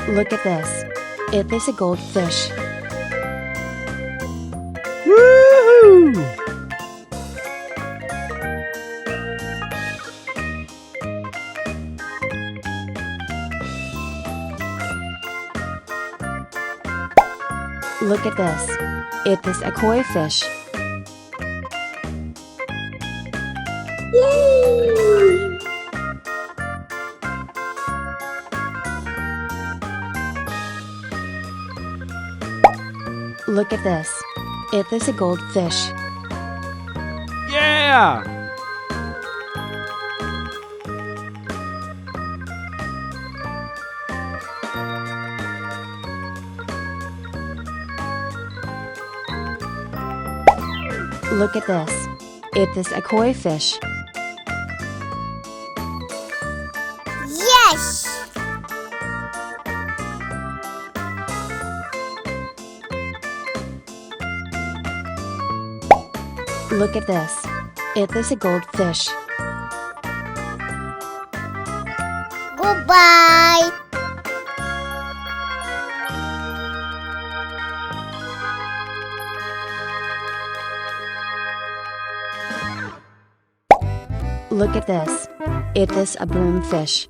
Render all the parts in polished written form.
Look at this. It is a goldfish. Woohoo! Look at this. It is a koi fish. Yay! Look at this. It is a goldfish. Yeah! Look at this. It is a koi fish. Yes! Look at this. It is a goldfish. Goodbye! Look at this. It is a broomfish.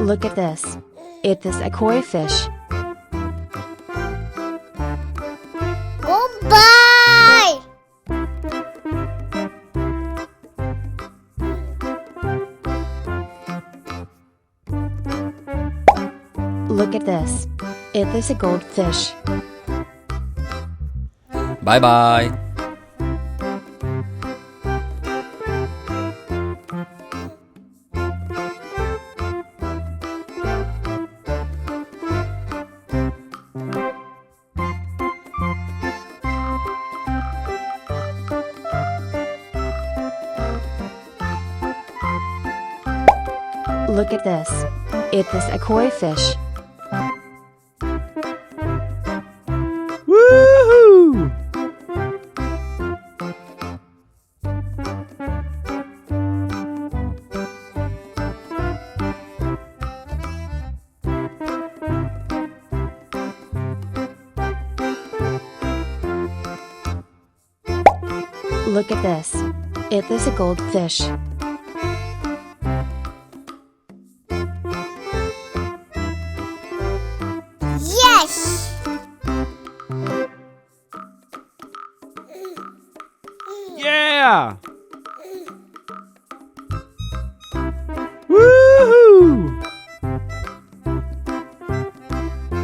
Look at this. It is a koi fish. Goodbye! Look at this. It is a goldfish. Bye bye. Look at this. It is a koi fish. Woohoo! Look at this. It is a goldfish. Yes! Yeah! Woohoo!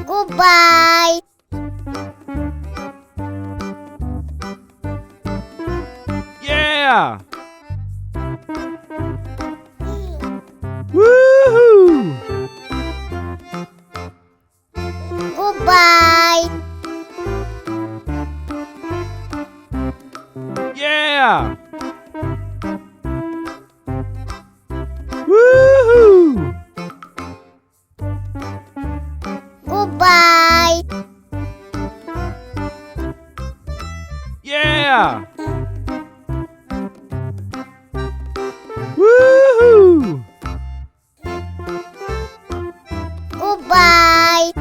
Goodbye! Yeah! Woohoo! Goodbye! Yeah! Woohoo! Goodbye! Yeah! Woohoo! Goodbye!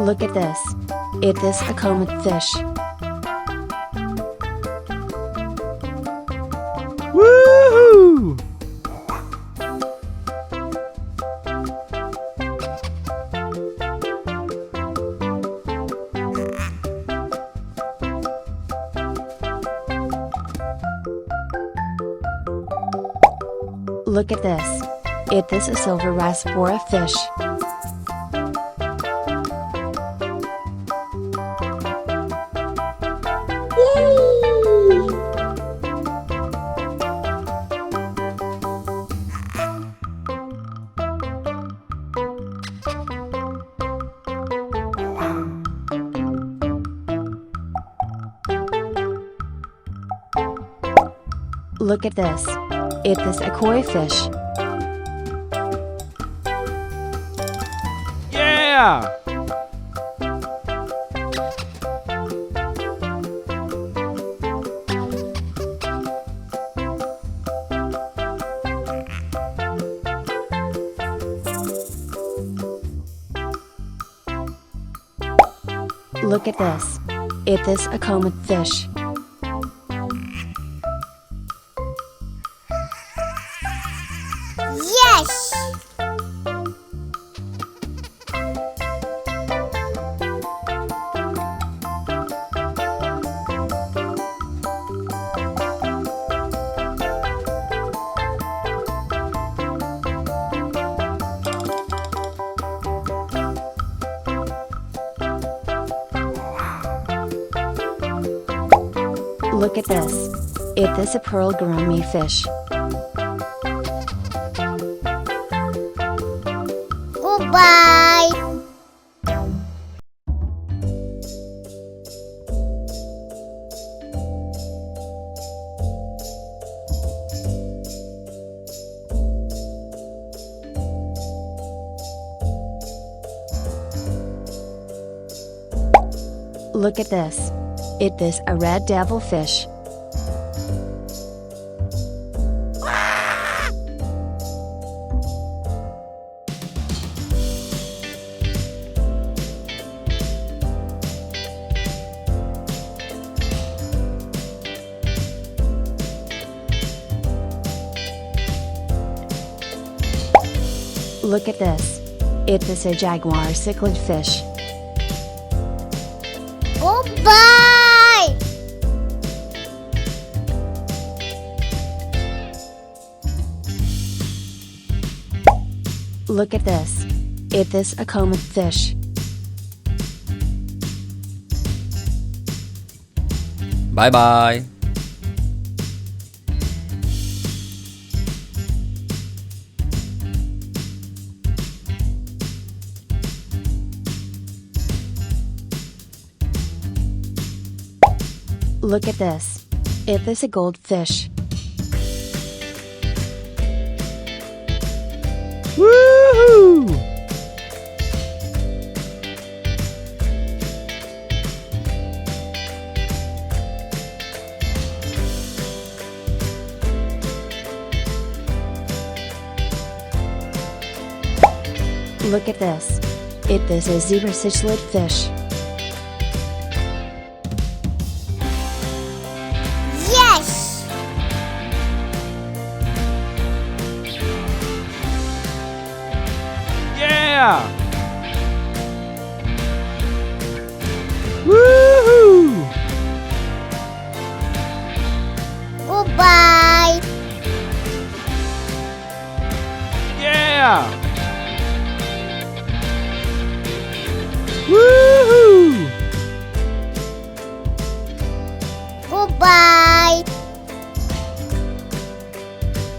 Look at this. It is a comet fish. Look at this. It is a silver rasbora fish. Look at this. It is a koi fish. Yeah! Look at this. It is a comet fish. Yes! Look at this. It is a pearl gourami fish. Goodbye! Look at this. It is a red devil fish. Look at this. It is a jaguar cichlid fish. Goodbye! Look at this. It is a comet fish. Bye bye. Look at this. It is a goldfish. Woohoo! Look at this. It is a zebra cichlid fish. Yes! Yeah! Woohoo! Goodbye! Yeah! Woo!